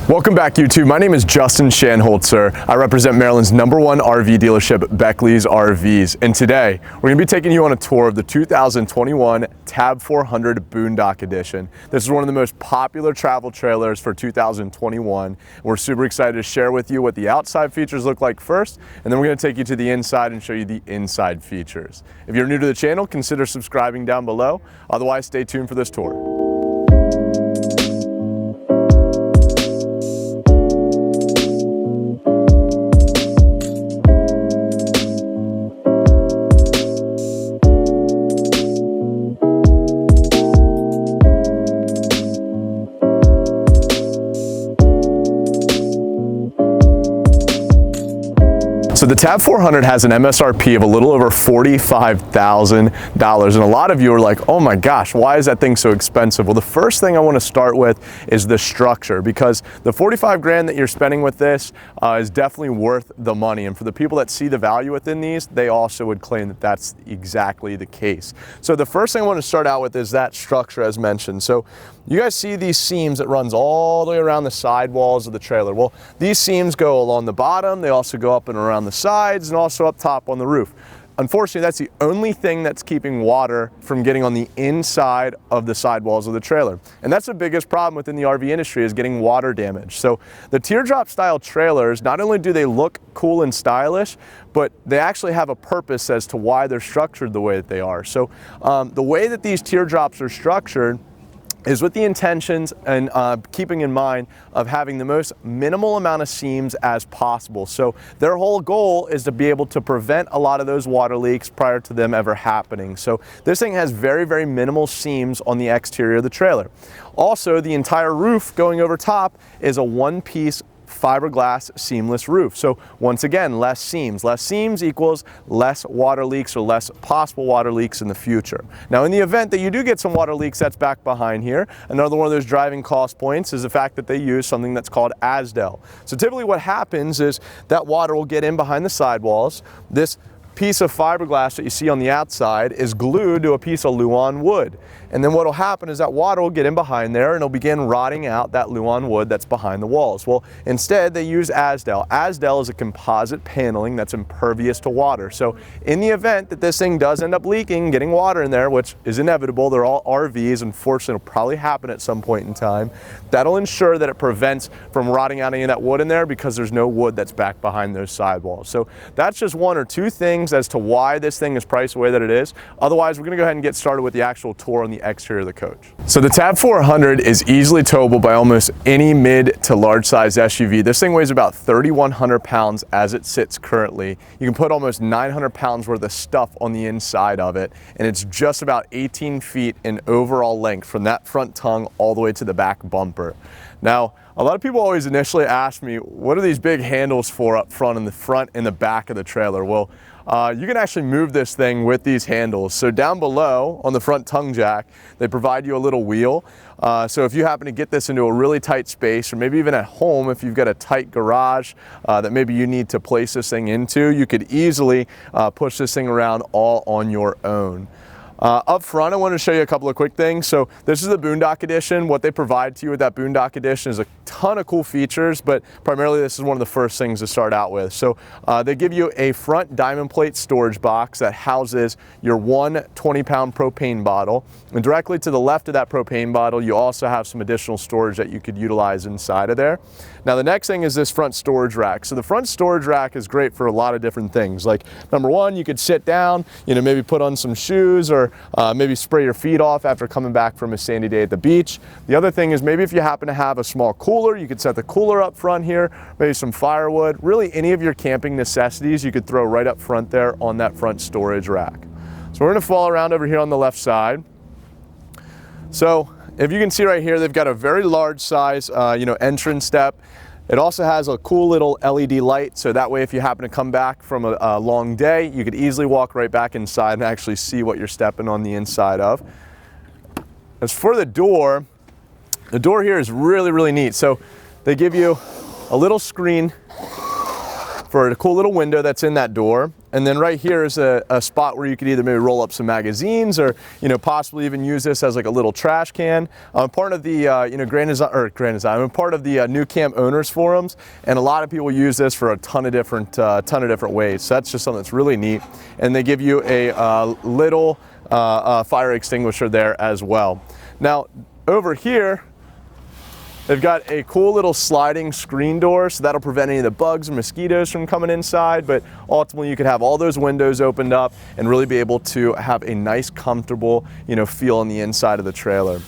Welcome back, YouTube. My name is Justin Shanholtzer. I represent Maryland's #1 RV dealership, Beckley's RVs. And today, we're going to be taking you on a tour of the 2021 Tab 400 Boondock Edition. This is one of the most popular travel trailers for 2021. We're super excited to share with you what the outside features look like first, and then we're going to take you to the inside and show you the inside features. If you're new to the channel, consider subscribing down below. Otherwise, stay tuned for this tour. So the Tab 400 has an MSRP of a little over $45,000, and a lot of you are like, oh my gosh, why is that thing so expensive? Well, the first thing I want to start with is the structure, because the 45 grand that you're spending with this is definitely worth the money, and for the people that see the value within these, they also would claim that that's exactly the case. So the first thing I want to start out with is that structure, as mentioned. So you guys see these seams that runs all the way around the side walls of the trailer. Well, these seams go along the bottom, they also go up and around the sides, and also up top on the roof. Unfortunately, that's the only thing that's keeping water from getting on the inside of the sidewalls of the trailer. And that's the biggest problem within the RV industry, is getting water damage. So the teardrop style trailers, not only do they look cool and stylish, but they actually have a purpose as to why they're structured the way that they are. So the way that these teardrops are structured is with the intentions and keeping in mind of having the most minimal amount of seams as possible. So their whole goal is to be able to prevent a lot of those water leaks prior to them ever happening. So this thing has very, very minimal seams on the exterior of the trailer. Also, the entire roof going over top is a one-piece fiberglass seamless roof. So once again, less seams. Less seams equals less water leaks, or less possible water leaks in the future. Now, in the event that you do get some water leaks, that's back behind here. Another one of those driving cost points is the fact that they use something that's called Asdel. So typically what happens is that water will get in behind the sidewalls. This piece of fiberglass that you see on the outside is glued to a piece of Luan wood. And then what will happen is that water will get in behind there and it'll begin rotting out that Luan wood that's behind the walls. Well, instead they use Asdel. Asdel is a composite paneling that's impervious to water. So in the event that this thing does end up leaking, getting water in there, which is inevitable, they're all RVs, unfortunately it'll probably happen at some point in time, that'll ensure that it prevents from rotting out any of that wood in there, because there's no wood that's back behind those sidewalls. So that's just one or two things as to why this thing is priced the way that it is. Otherwise, we're going to go ahead and get started with the actual tour on the exterior of the coach. So the Tab 400 is easily towable by almost any mid to large size SUV. This thing weighs about 3,100 pounds as it sits currently. You can put almost 900 pounds worth of stuff on the inside of it, and it's just about 18 feet in overall length from that front tongue all the way to the back bumper. Now, a lot of people always initially ask me, what are these big handles for up front in the front and the back of the trailer? Well, you can actually move this thing with these handles. So down below on the front tongue jack, they provide you a little wheel. So if you happen to get this into a really tight space, or maybe even at home, if you've got a tight garage that maybe you need to place this thing into, you could easily push this thing around all on your own. Up front, I want to show you a couple of quick things. So this is the Boondock Edition. What they provide to you with that Boondock Edition is a ton of cool features, but primarily this is one of the first things to start out with. So they give you a front diamond plate storage box that houses your one 20-pound propane bottle. And directly to the left of that propane bottle, you also have some additional storage that you could utilize inside of there. Now, the next thing is this front storage rack. So the front storage rack is great for a lot of different things. Like, number one, you could sit down, maybe put on some shoes, or maybe spray your feet off after coming back from a sandy day at the beach. The other thing is, maybe if you happen to have a small cooler, you could set the cooler up front here, maybe some firewood, really any of your camping necessities you could throw right up front there on that front storage rack. So we're going to follow around over here on the left side. So if you can see right here, they've got a very large size entrance step. It also has a cool little LED light, so that way if you happen to come back from a long day, you could easily walk right back inside and actually see what you're stepping on the inside of. As for the door here is really, really neat. So they give you a little screen for a cool little window that's in that door. And then right here is a spot where you could either maybe roll up some magazines or, possibly even use this as like a little trash can. I'm part of the, Grand Design, I'm part of the nuCamp owners forums, and a lot of people use this for a ton of different ways. So that's just something that's really neat. And they give you a little fire extinguisher there as well. Now over here, they've got a cool little sliding screen door, so that'll prevent any of the bugs or mosquitoes from coming inside, but ultimately you could have all those windows opened up and really be able to have a nice, comfortable, feel on the inside of the trailer.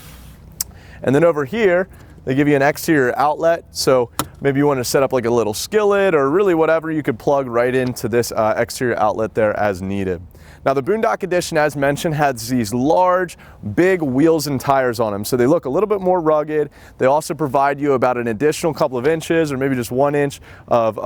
And then over here, they give you an exterior outlet, so maybe you want to set up like a little skillet or really whatever, you could plug right into this exterior outlet there as needed. Now the Boondock Edition, as mentioned, has these large, big wheels and tires on them, so they look a little bit more rugged. They also provide you about an additional couple of inches or maybe just 1 inch of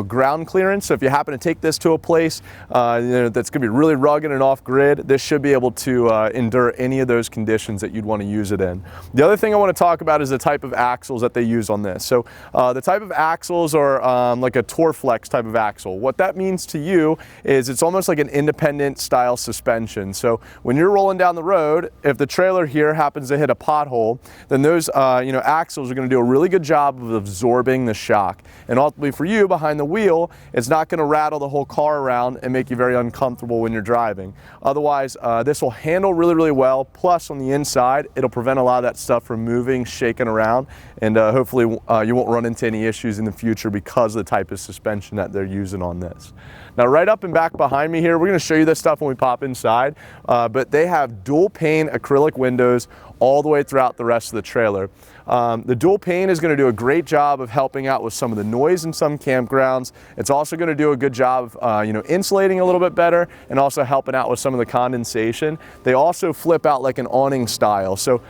ground clearance. So if you happen to take this to a place that's going to be really rugged and off-grid, this should be able to endure any of those conditions that you'd want to use it in. The other thing I want to talk about is the type of axles that they use on this. So the type of axles are like a Torflex type of axle. What that means to you is it's almost like an independent style suspension. So when you're rolling down the road, if the trailer here happens to hit a pothole, then those axles are going to do a really good job of absorbing the shock. And ultimately for you behind the wheel, it's not going to rattle the whole car around and make you very uncomfortable when you're driving. Otherwise, this will handle really, really well. Plus on the inside, it'll prevent a lot of that stuff from moving, shaking around, and hopefully you won't run into any issues in the future because of the type of suspension that they're using on this. Now right up and back behind me here, we're going to show you this stuff when we pop inside, but they have dual pane acrylic windows all the way throughout the rest of the trailer. The dual pane is going to do a great job of helping out with some of the noise in some campgrounds. It's also going to do a good job of insulating a little bit better and also helping out with some of the condensation. They also flip out like an awning style. So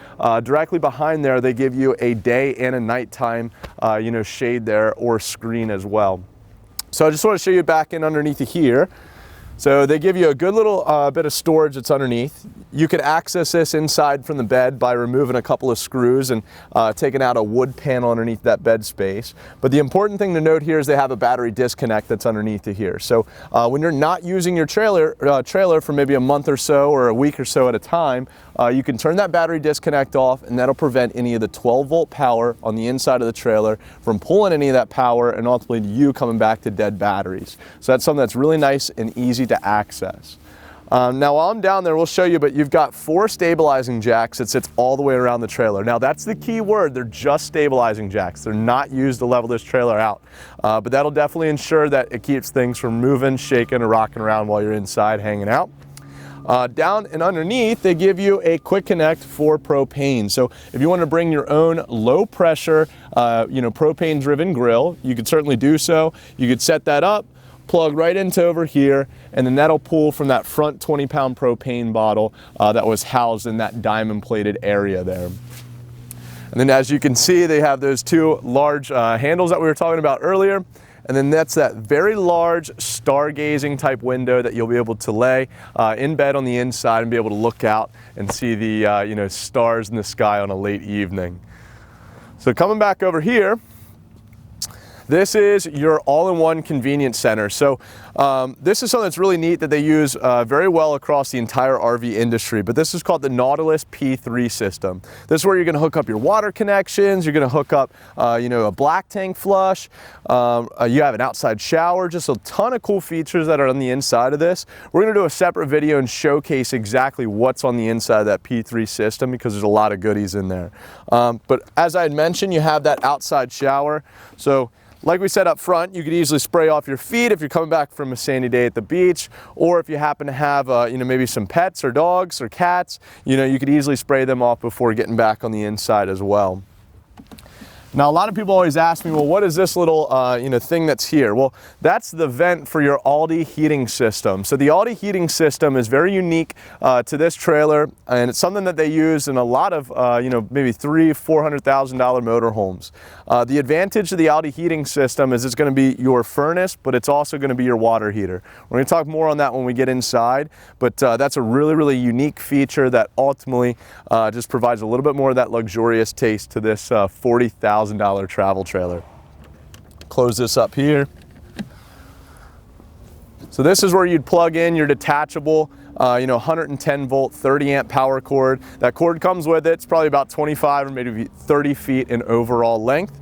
directly behind there, they give you a day and a nighttime shade there or screen as well. So I just want to show you back in underneath here. So they give you a good little bit of storage that's underneath. You can access this inside from the bed by removing a couple of screws and taking out a wood panel underneath that bed space. But the important thing to note here is they have a battery disconnect that's underneath here. So when you're not using your trailer for maybe a month or so or a week or so at a time, you can turn that battery disconnect off, and that'll prevent any of the 12-volt power on the inside of the trailer from pulling any of that power and ultimately you coming back to dead batteries. So that's something that's really nice and easy to access. Now while I'm down there, we'll show you, but you've got 4 stabilizing jacks that sits all the way around the trailer. Now that's the key word, they're just stabilizing jacks. They're not used to level this trailer out, but that'll definitely ensure that it keeps things from moving, shaking, or rocking around while you're inside hanging out. Down and underneath, they give you a quick connect for propane. So if you want to bring your own low pressure, propane driven grill, you could certainly do so. You could set that up, plug right into over here, and then that'll pull from that front 20-pound propane bottle that was housed in that diamond plated area there. And then as you can see, they have those 2 large handles that we were talking about earlier. And then that's that very large stargazing type window that you'll be able to lay in bed on the inside and be able to look out and see the stars in the sky on a late evening. So coming back over here, this is your all-in-one convenience center. So this is something that's really neat that they use very well across the entire RV industry, but this is called the Nautilus P3 system. This is where you're going to hook up your water connections, you're going to hook up a black tank flush, you have an outside shower, just a ton of cool features that are on the inside of this. We're going to do a separate video and showcase exactly what's on the inside of that P3 system because there's a lot of goodies in there. But as I had mentioned, you have that outside shower. So like we said up front, you could easily spray off your feet if you're coming back from a sandy day at the beach, or if you happen to have maybe some pets or dogs or cats, you could easily spray them off before getting back on the inside as well. Now, a lot of people always ask me, well, what is this little thing that's here? Well, that's the vent for your Aldi heating system. So the Aldi heating system is very unique to this trailer, and it's something that they use in a lot of maybe $300,000–$400,000 motorhomes. The advantage of the Aldi heating system is it's going to be your furnace, but it's also going to be your water heater. We're going to talk more on that when we get inside, but that's a really, really unique feature that ultimately just provides a little bit more of that luxurious taste to this $40,000 travel trailer. Close this up here. So this is where you'd plug in your detachable, 110 volt, 30 amp power cord. That cord comes with it. It's probably about 25 or maybe 30 feet in overall length.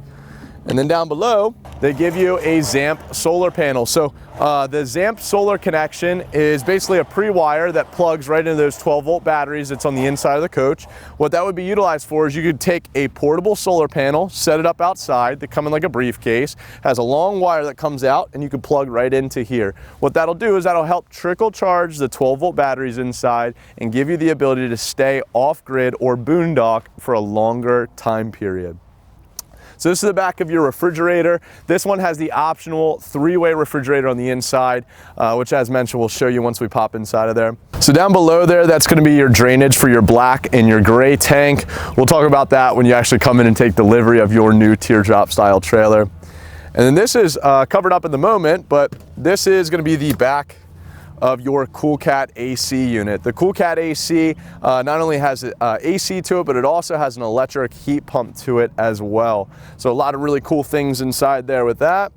And then down below, they give you a ZAMP solar panel. So the ZAMP solar connection is basically a pre-wire that plugs right into those 12 volt batteries that's on the inside of the coach. What that would be utilized for is you could take a portable solar panel, set it up outside, they come in like a briefcase, has a long wire that comes out, and you can plug right into here. What that'll do is that'll help trickle charge the 12 volt batteries inside and give you the ability to stay off grid or boondock for a longer time period. So this is the back of your refrigerator. This one has the optional 3-way refrigerator on the inside, which as mentioned, we'll show you once we pop inside of there. So down below there, that's gonna be your drainage for your black and your gray tank. We'll talk about that when you actually come in and take delivery of your new teardrop style trailer. And then this is covered up at the moment, but this is gonna be the back of your CoolCat AC unit. The CoolCat AC not only has AC to it, but it also has an electric heat pump to it as well. So a lot of really cool things inside there with that.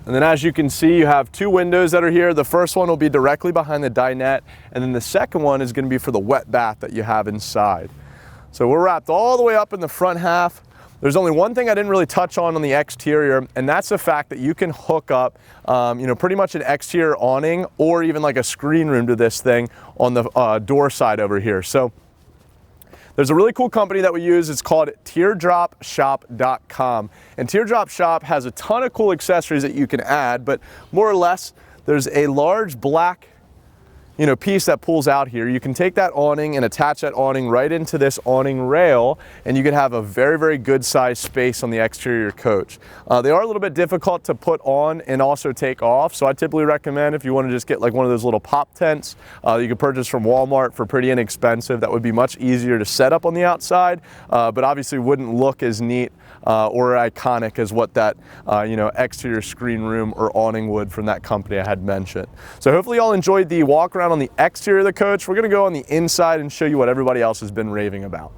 And then as you can see, you have 2 windows that are here. The first one will be directly behind the dinette, and then the second one is gonna be for the wet bath that you have inside. So we're wrapped all the way up in the front half. There's only one thing I didn't really touch on the exterior, and that's the fact that you can hook up, pretty much an exterior awning or even like a screen room to this thing on the door side over here. So there's a really cool company that we use. It's called teardropshop.com. And Teardrop Shop has a ton of cool accessories that you can add, but more or less, there's a large black piece that pulls out here. You can take that awning and attach that awning right into this awning rail, and you can have a very, very good sized space on the exterior coach. They are a little bit difficult to put on and also take off, so I typically recommend if you want to just get like one of those little pop tents you can purchase from Walmart for pretty inexpensive. That would be much easier to set up on the outside, but obviously wouldn't look as neat or iconic as what that exterior screen room or awning would from that company I had mentioned. So hopefully y'all enjoyed the walk around on the exterior of the coach. We're gonna go on the inside and show you what everybody else has been raving about.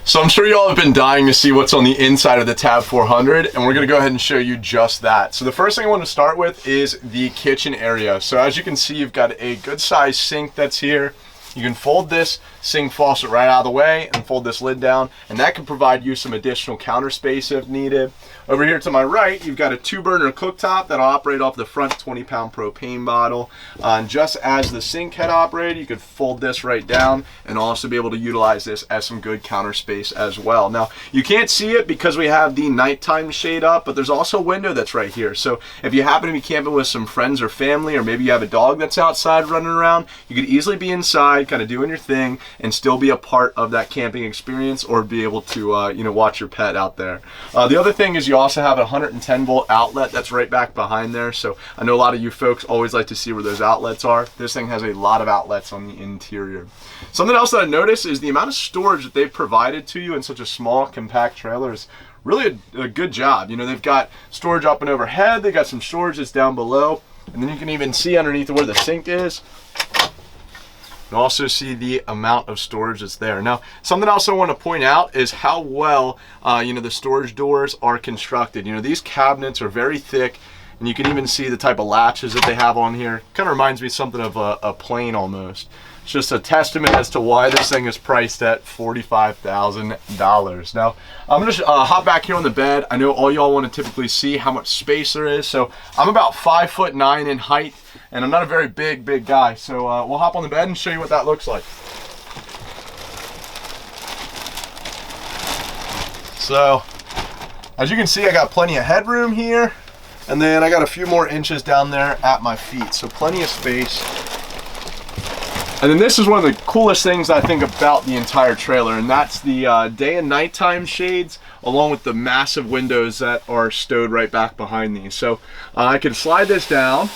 So I'm sure you all have been dying to see what's on the inside of the Tab 400, and we're gonna go ahead and show you just that. So the first thing I want to start with is the kitchen area. So as you can see, you've got a good sized sink that's here. You can fold this sink faucet right out of the way and fold this lid down, and that can provide you some additional counter space if needed. Over here to my right, you've got a 2-burner cooktop that'll operate off the front 20-pound propane bottle. And just as the sink had operated, you could fold this right down and also be able to utilize this as some good counter space as well. Now, you can't see it because we have the nighttime shade up, but there's also a window that's right here. So if you happen to be camping with some friends or family, or maybe you have a dog that's outside running around, you could easily be inside kind of doing your thing and still be a part of that camping experience, or be able to watch your pet out there. The other thing is you also have a 110 volt outlet that's right back behind there. So I know a lot of you folks always like to see where those outlets are. This thing has a lot of outlets on the interior. Something else that I noticed is the amount of storage that they've provided to you in such a small compact trailer is really a good job. They've got storage up and overhead, they've got some storage that's down below, and then you can even see underneath where the sink is. You can also see the amount of storage that's there. Now, something else I want to point out is how well the storage doors are constructed. These cabinets are very thick, and you can even see the type of latches that they have on here. Kind of reminds me something of a plane almost. It's just a testament as to why this thing is priced at $45,000. Now, I'm gonna hop back here on the bed. I know all y'all want to typically see how much space there is. So I'm about 5'9" in height, and I'm not a very big guy. So we'll hop on the bed and show you what that looks like. So as you can see, I got plenty of headroom here, and then I got a few more inches down there at my feet. So plenty of space. And then this is one of the coolest things I think about the entire trailer, and that's the day and nighttime shades, along with the massive windows that are stowed right back behind these. So I can slide this down,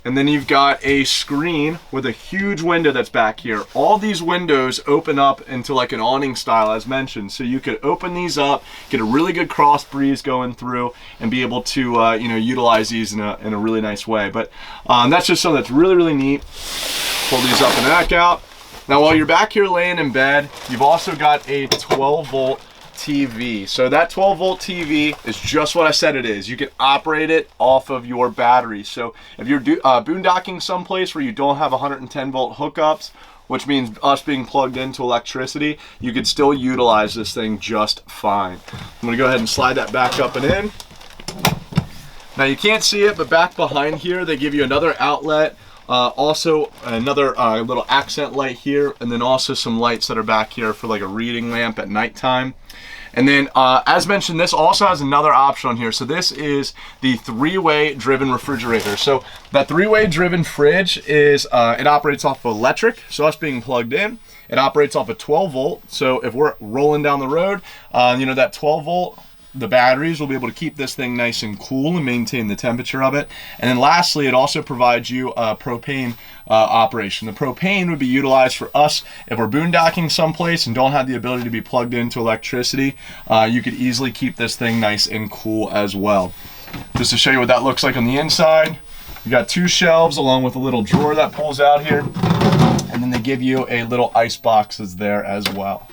and then you've got a screen with a huge window that's back here. All these windows open up into like an awning style, as mentioned. So you could open these up, get a really good cross breeze going through, and be able to utilize these in a really nice way. But that's just something that's really neat. Pull these up and back out. Now, while you're back here laying in bed, you've also got a 12 volt TV. So that 12 volt TV is just what I said it is. You can operate it off of your battery. So if you're boondocking someplace where you don't have 110 volt hookups, which means us being plugged into electricity, you could still utilize this thing just fine. I'm gonna go ahead and slide that back up and in. Now you can't see it, but back behind here, they give you another outlet. Also another little accent light here, and then also some lights that are back here for like a reading lamp at nighttime. And then as mentioned, this also has another option on here. So this is the 3-way driven refrigerator. So that 3-way driven fridge is, it operates off of electric. So us being plugged in, it operates off of 12 volt. So if we're rolling down the road, you know, that 12 volt, the batteries will be able to keep this thing nice and cool and maintain the temperature of it. And then lastly, it also provides you a propane operation. The propane would be utilized for us if we're boondocking someplace and don't have the ability to be plugged into electricity. You could easily keep this thing nice and cool as well. Just to show you what that looks like on the inside, you got 2 shelves along with a little drawer that pulls out here, and then they give you a little ice boxes there as well.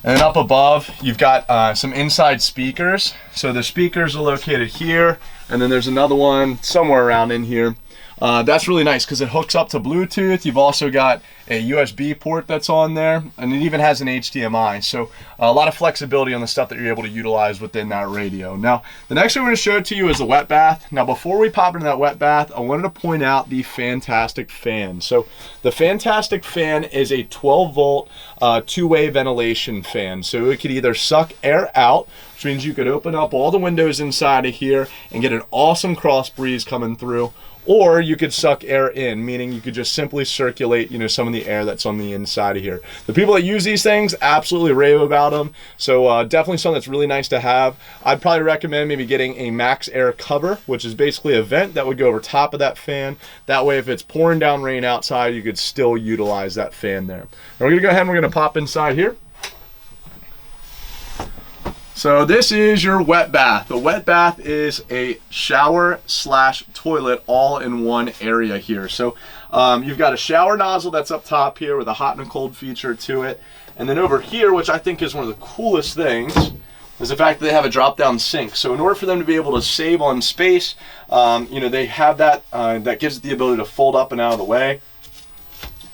And then up above, you've got some inside speakers. So the speakers are located here, and then there's another one somewhere around in here. That's really nice because it hooks up to Bluetooth. You've also got a USB port that's on there, and it even has an HDMI. So a lot of flexibility on the stuff that you're able to utilize within that radio. Now, the next thing I'm going to show to you is the wet bath. Now, before we pop into that wet bath, I wanted to point out the Fantastic Fan. So the Fantastic Fan is a 12 volt 2-way ventilation fan. So it could either suck air out, which means you could open up all the windows inside of here and get an awesome cross breeze coming through, or you could suck air in, meaning you could just simply circulate, you know, some of the air that's on the inside of here. The people that use these things absolutely rave about them. So definitely something that's really nice to have. I'd probably recommend maybe getting a max air cover, which is basically a vent that would go over top of that fan. That way, if it's pouring down rain outside, you could still utilize that fan there. Now we're gonna go ahead and we're gonna pop inside here. So this is your wet bath. The wet bath is a shower slash toilet all in one area here. So you've got a shower nozzle that's up top here with a hot and a cold feature to it. And then over here, which I think is one of the coolest things, is the fact that they have a drop down sink. So in order for them to be able to save on space, you know, they have that, that gives it the ability to fold up and out of the way.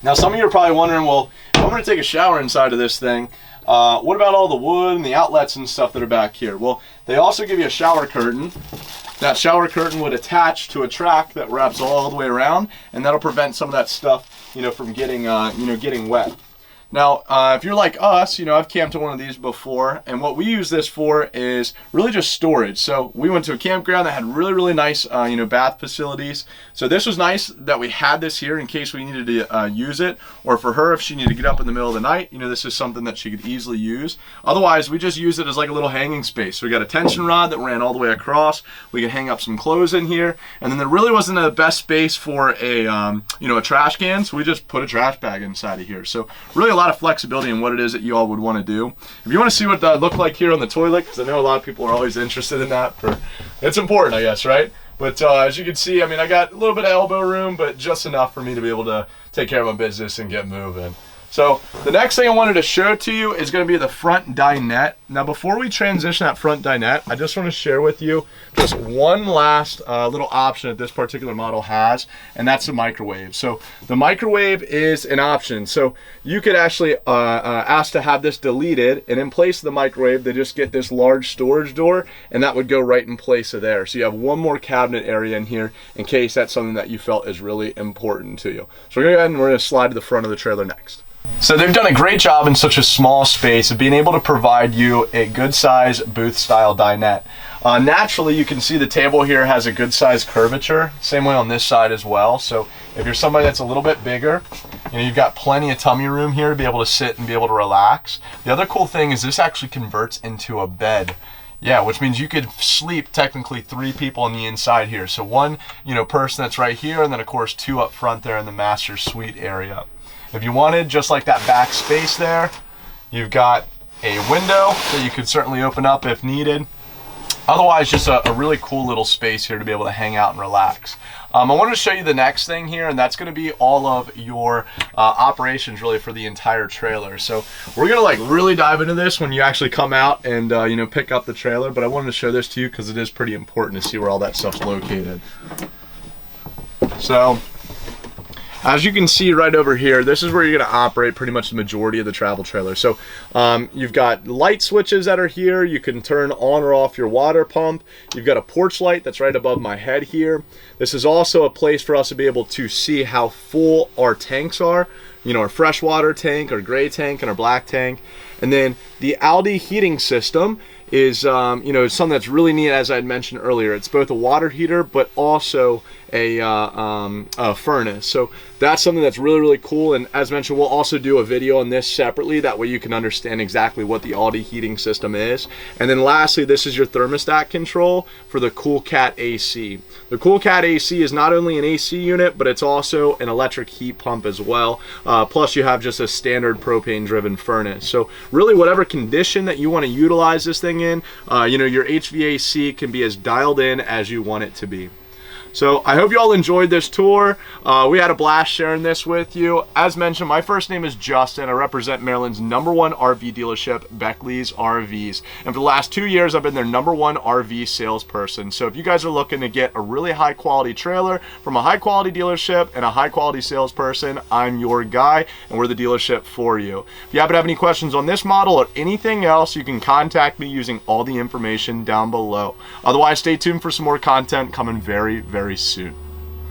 Now some of you are probably wondering, well, if I'm gonna take a shower inside of this thing, what about all the wood and the outlets and stuff that are back here? Well, they also give you a shower curtain. That shower curtain would attach to a track that wraps all the way around, and that'll prevent some of that stuff, you know, from getting, you know, getting wet. Now, if you're like us, you know, I've camped in one of these before, and what we use this for is really just storage. So we went to a campground that had really, really nice, you know, bath facilities. So this was nice that we had this here in case we needed to use it, or for her, if she needed to get up in the middle of the night, you know, this is something that she could easily use. Otherwise, we just use it as like a little hanging space. So we got a tension rod that ran all the way across. We could hang up some clothes in here, and then there really wasn't the best space for a, you know, a trash can, so we just put a trash bag inside of here. So really a lot of flexibility in what it is that you all would want to do. If you want to see what that looked like here on the toilet, because I know a lot of people are always interested in that, it's important, I guess, right? But as you can see, I mean, I got a little bit of elbow room, but just enough for me to be able to take care of my business and get moving. So the next thing I wanted to show to you is going to be the front dinette. Now, before we transition that front dinette, I just want to share with you just one last little option that this particular model has, and that's the microwave. So the microwave is an option. So you could actually ask to have this deleted, and in place of the microwave, they just get this large storage door, and that would go right in place of there. So you have one more cabinet area in here in case that's something that you felt is really important to you. So we're going to go ahead and we're going to slide to the front of the trailer next. So they've done a great job in such a small space of being able to provide you a good size booth style dinette. Naturally, you can see the table here has a good size curvature, same way on this side as well. So if you're somebody that's a little bit bigger, you know, you've got plenty of tummy room here to be able to sit and be able to relax. The other cool thing is this actually converts into a bed. Yeah, which means you could sleep technically 3 people on the inside here. So one, you know, person that's right here, and then of course 2 up front there in the master suite area. If you wanted, just like that back space there, you've got a window that you could certainly open up if needed. Otherwise, just a really cool little space here to be able to hang out and relax. I wanted to show you the next thing here, and that's going to be all of your operations really for the entire trailer. So we're going to like really dive into this when you actually come out and you know, pick up the trailer, but I wanted to show this to you because it is pretty important to see where all that stuff's located. So as you can see right over here, this is where you're going to operate pretty much the majority of the travel trailer. So you've got light switches that are here. You can turn on or off your water pump. You've got a porch light that's right above my head here. This is also a place for us to be able to see how full our tanks are. You know, our freshwater tank, our gray tank, and our black tank. And then the Aldi heating system is you know, something that's really neat. As I had mentioned earlier, it's both a water heater but also a furnace. So that's something that's really cool, and as mentioned, we'll also do a video on this separately, that way you can understand exactly what the Aldi heating system is. And then lastly, this is your thermostat control for the CoolCat AC. The CoolCat AC is not only an AC unit, but it's also an electric heat pump as well. Plus you have just a standard propane driven furnace. So really whatever condition that you want to utilize this thing in, you know, your HVAC can be as dialed in as you want it to be. So I hope you all enjoyed this tour. We had a blast sharing this with you. As mentioned, my first name is Justin. I represent Maryland's #1 RV dealership, Beckley's RVs. And for the last 2 years, I've been their #1 RV salesperson. So if you guys are looking to get a really high quality trailer from a high quality dealership and a high quality salesperson, I'm your guy, and we're the dealership for you. If you happen to have any questions on this model or anything else, you can contact me using all the information down below. Otherwise, stay tuned for some more content coming very soon.